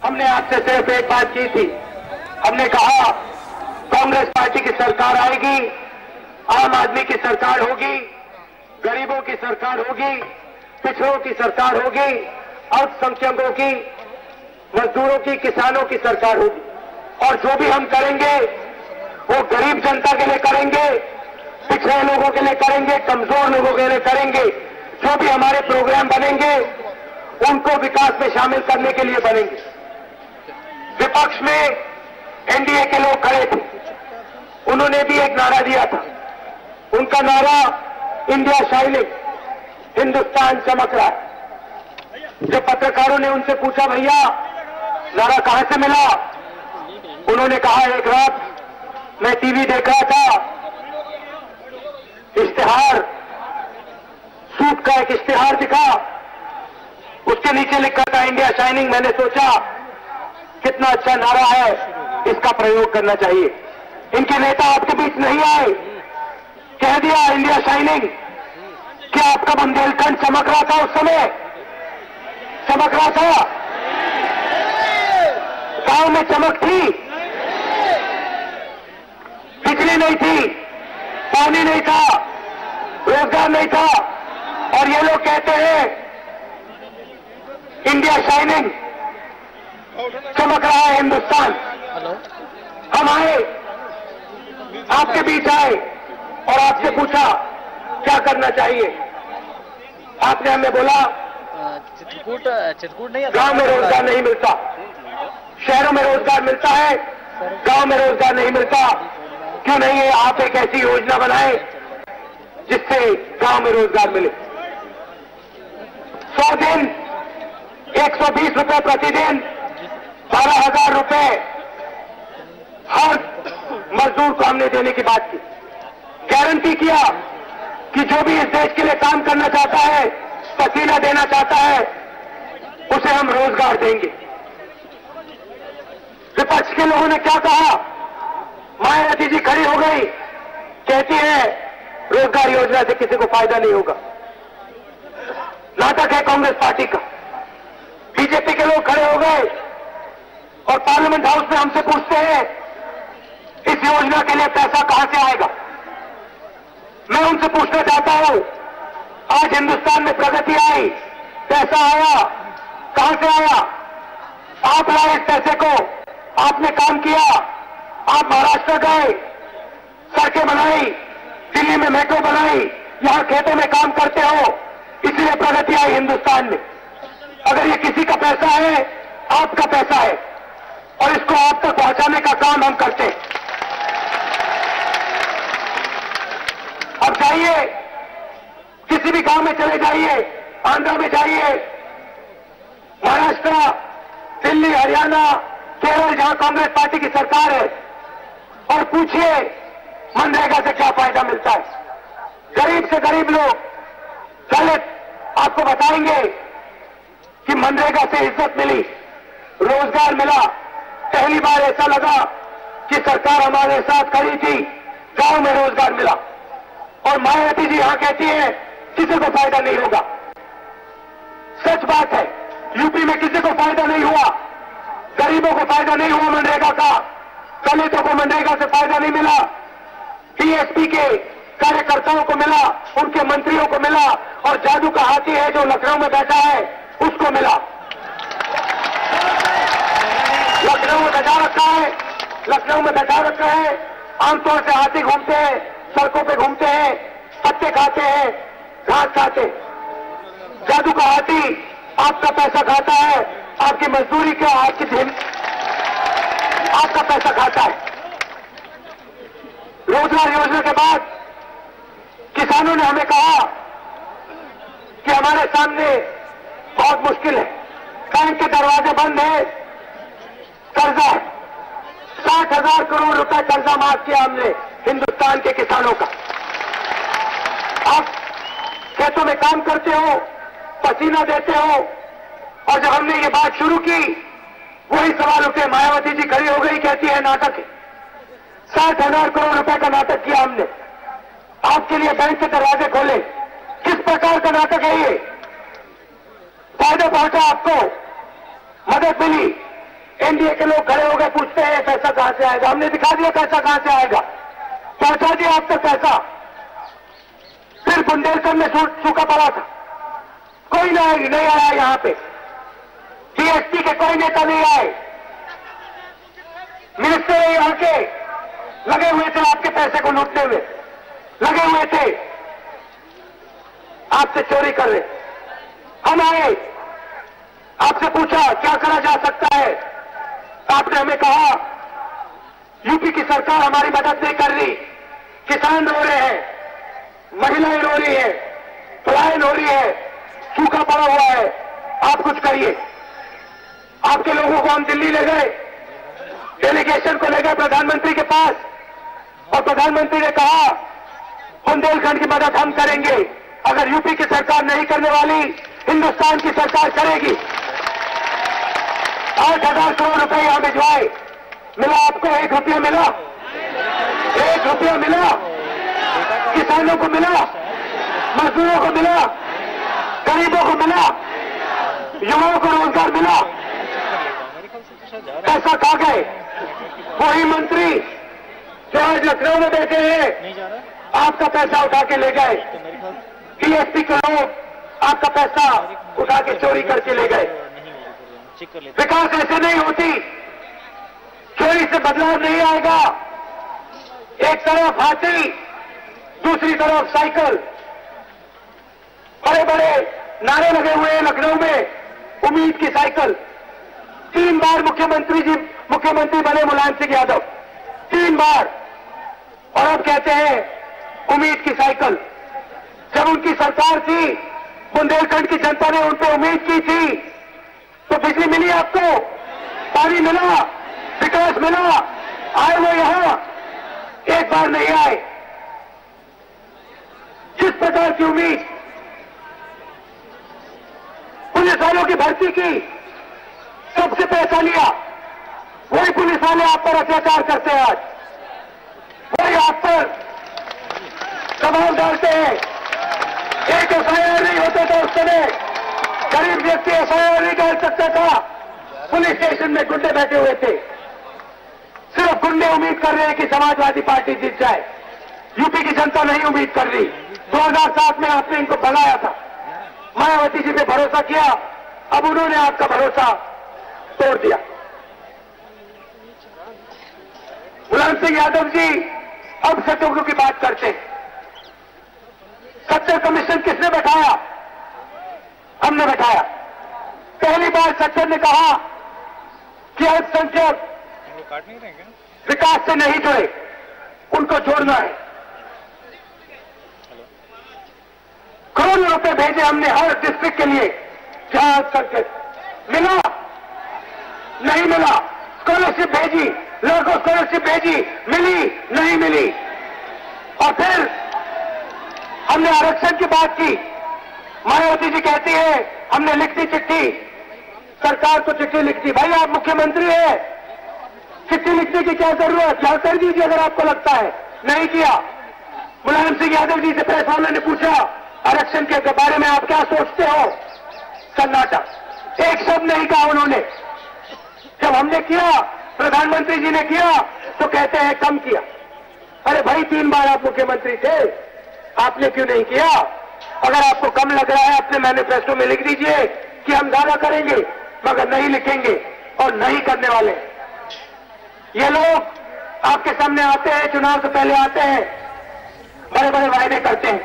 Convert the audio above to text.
हमने आपसे सिर्फ एक बात की थी। हमने कहा कांग्रेस पार्टी की सरकार आएगी, आम आदमी की सरकार होगी, गरीबों की सरकार होगी, पिछड़ों की सरकार होगी, अल्पसंख्यकों की, मजदूरों की, किसानों की सरकार होगी। और जो भी हम करेंगे वो गरीब जनता के लिए करेंगे, पिछड़े लोगों के लिए करेंगे, कमजोर लोगों के लिए करेंगे। जो भी हमारे प्रोग्राम बनेंगे उनको विकास में शामिल करने के लिए बनेंगे। विपक्ष में एनडीए के लोग खड़े थे, उन्होंने भी एक नारा दिया था। उनका नारा इंडिया शाइनिंग, हिंदुस्तान चमक रहा है। जब पत्रकारों ने उनसे पूछा भैया नारा कहां से मिला, उन्होंने कहा एक रात मैं टीवी देख रहा था, इश्तिहार, सूट का एक इश्तिहार दिखा, उसके नीचे लिखा था इंडिया शाइनिंग। मैंने सोचा कितना अच्छा नारा है, इसका प्रयोग करना चाहिए। इनके नेता आपके बीच नहीं आए, कह दिया इंडिया शाइनिंग। क्या आपका बुंदेलखंड चमक रहा था उस समय? चमक रहा था? गांव में चमक थी? बिजली नहीं थी, पानी नहीं था, रोजगार नहीं था, और ये लोग कहते हैं इंडिया शाइनिंग, चमक रहा है हिंदुस्तान। हम आए, आपके बीच आए और आपसे पूछा क्या करना चाहिए। आपने हमें बोला चित्रकूट नहीं, गांव में रोजगार नहीं मिलता, शहरों में रोजगार मिलता है, गांव में रोजगार नहीं मिलता। क्यों नहीं है आप एक ऐसी योजना बनाएं जिससे गांव में रोजगार मिले। 100 दिन 120 रुपए प्रतिदिन, 12,000 रुपए हर मजदूर को हमने देने की बात की। गारंटी किया कि जो भी इस देश के लिए काम करना चाहता है, पसीना देना चाहता है, उसे हम रोजगार देंगे। विपक्ष के लोगों ने क्या कहा? मायावती जी खड़ी हो गई, कहती है रोजगार योजना से किसी को फायदा नहीं होगा। नाटक है कांग्रेस पार्टी का। बीजेपी के लोग खड़े हो गए और पार्लियामेंट हाउस में हमसे पूछते हैं इस योजना के लिए पैसा कहां से आएगा। मैं उनसे पूछना चाहता हूं, आज हिंदुस्तान में प्रगति आई, पैसा आया, कहां से आया? आप लाए इस पैसे को, आपने काम किया, आप महाराष्ट्र गए, सड़कें बनाई, दिल्ली में मेट्रो बनाई, यहां खेतों में काम करते हो, इसलिए प्रगति आई हिंदुस्तान में। अगर ये किसी का पैसा है, आपका पैसा है, और इसको आप तक पहुंचाने का काम हम करते हैं। अब जाइए, किसी भी गांव में चले जाइए, आंध्र में जाइए, महाराष्ट्र, दिल्ली, हरियाणा, केरल, जहां कांग्रेस पार्टी की सरकार है, और पूछिए मनरेगा से क्या फायदा मिलता है। गरीब से गरीब लोग, दलित आपको बताएंगे कि मनरेगा से इज्जत मिली, रोजगार मिला। पहली बार ऐसा लगा कि सरकार हमारे साथ खड़ी थी, गांव में रोजगार मिला। और मायावती जी यहां कहती है किसी को फायदा नहीं होगा। सच बात है, यूपी में किसी को फायदा नहीं हुआ, गरीबों को फायदा नहीं हुआ मनरेगा का, दलितों को मनरेगा से फायदा नहीं मिला, टीएसपी के कार्यकर्ताओं को मिला, उनके मंत्रियों को मिला, और जादू का हाथी है जो लखनऊ में बैठा है उसको मिला। लखनऊ में बैठा रखा है, लखनऊ में बैठा रखा है। आमतौर से हाथी घूमते हैं, सड़कों पे घूमते हैं, पत्ते खाते हैं, घास खाते हैं। जादू का हाथी आपका पैसा खाता है, आपकी मजदूरी का, आपका पैसा खाता है। रोजगार योजना के बाद किसानों ने हमें कहा कि हमारे सामने बहुत मुश्किल है, बैंक के दरवाजे बंद है, कर्जा है। 60,000 करोड़ रुपए कर्जा माफ किया हमने हिंदुस्तान के किसानों का। आप खेतों में काम करते हो, पसीना देते हो, और जब हमने ये बात शुरू की वही सवाल उठे। मायावती जी खड़ी हो गई, कहती है नाटक है। 60,000 करोड़ रुपए का नाटक किया हमने, आपके लिए बैंक के दरवाजे खोले। किस प्रकार का नाटक है ये? फायदा पहुंचा आपको, मदद मिली, एनडीए के लोग खड़े हो गए, पूछते हैं पैसा कहां से आएगा। हमने दिखा दिया पैसा कहां से आएगा, पहुंचा दिया आप तक पैसा। फिर बुंदेलखंड में सूखा पड़ा था, कोई नहीं आया यहां पे। जीएसटी के कोई नेता नहीं आए, मिनिस्टर यहां के लगे हुए थे आपके पैसे को लूटने में, लगे हुए थे, आपसे चोरी कर रहे। हम आए, आपसे पूछा क्या करा जा सकता है, आपने हमें कहा यूपी की सरकार हमारी मदद नहीं कर रही, किसान रो रहे हैं, महिलाएं रो रही है, पलायन हो रही है, सूखा पड़ा हुआ है, आप कुछ करिए। आपके लोगों को हम दिल्ली ले गए, डेलीगेशन को ले गए प्रधानमंत्री के पास, और प्रधानमंत्री ने कहा बुंदेलखंड की मदद हम करेंगे, अगर यूपी की सरकार नहीं करने वाली हिंदुस्तान की सरकार करेगी। 8,000 करोड़ रुपए यहां भिजवाए, मिला आपको 1 रुपया मिला? 1 रुपया मिला? किसानों को मिला, मजदूरों को मिला, गरीबों को मिला, युवाओं को रोजगार मिला? पैसा खा गए वही मंत्री जो आज लखनऊ में बैठे हैं, आपका पैसा उठा के ले गए। टीएसपी के लोग आपका पैसा उठा के चोरी करके ले गए। विकास ऐसे नहीं होती, चोरी से बदलाव नहीं आएगा। एक तरफ हाथी, दूसरी तरफ साइकिल। बड़े बड़े नारे लगे हुए हैं लखनऊ में, उम्मीद की साइकिल। 3 बार मुख्यमंत्री बने मुलायम सिंह यादव, 3 बार, और अब कहते हैं उम्मीद की साइकिल। जब उनकी सरकार थी, बुंदेलखंड की जनता ने उन पर उम्मीद की थी, तो बिजली मिली आपको, पानी मिला, विकास मिला, आए वो यहां? एक बार नहीं आए। जिस प्रकार की उम्मीद, पुलिस वालों की भर्ती की, सबसे पैसा लिया, वही पुलिस वाले आप पर अत्याचार करते हैं, आज वही आप पर दबाव डालते हैं। एक एफआईआर नहीं होता था उस समय, गरीब व्यक्ति एफआईआर नहीं डाल सकता था, पुलिस स्टेशन में गुंडे बैठे हुए थे। सिर्फ गुंडे उम्मीद कर रहे हैं कि समाजवादी पार्टी जीत जाए, यूपी की जनता नहीं उम्मीद कर रही। 2007 में आपने इनको भगाया था, मायावती जी पे भरोसा किया, अब उन्होंने आपका भरोसा तोड़ दिया। मुलायम सिंह यादव जी अब सत्याग्रह की बात करते हैं। सच्चर कमीशन किसने बैठाया? हमने बैठाया। पहली बार सच्चर ने कहा कि अल्पसंख्यक विकास से नहीं जुड़े, उनको जोड़ना है। करोड़ों रुपए भेजे हमने हर डिस्ट्रिक्ट के लिए, जहां अल्पसंख्यक मिला नहीं मिला, स्कॉलरशिप भेजी, लड़कों स्कॉलरशिप भेजी, मिली नहीं मिली। और फिर हमने आरक्षण की बात की, मायावती जी कहती है हमने लिख दी चिट्ठी, सरकार को चिट्ठी लिख दी। भाई आप मुख्यमंत्री है, चिट्ठी लिखने की क्या जरूरत, या कर दीजिए अगर आपको लगता है। नहीं किया। मुलायम सिंह यादव जी से प्रेस वाले ने पूछा आरक्षण के बारे में आप क्या सोचते हो, सन्नाटा, एक शब्द नहीं कहा उन्होंने। जब हमने किया, प्रधानमंत्री जी ने किया, तो कहते हैं कम किया। अरे भाई 3 बार आप मुख्यमंत्री थे, आपने क्यों नहीं किया? अगर आपको कम लग रहा है, अपने मैनिफेस्टो में लिख दीजिए कि हम ज्यादा करेंगे, मगर नहीं लिखेंगे और नहीं करने वाले। ये लोग आपके सामने आते हैं, चुनाव से पहले आते हैं, बड़े बड़े वायदे करते हैं,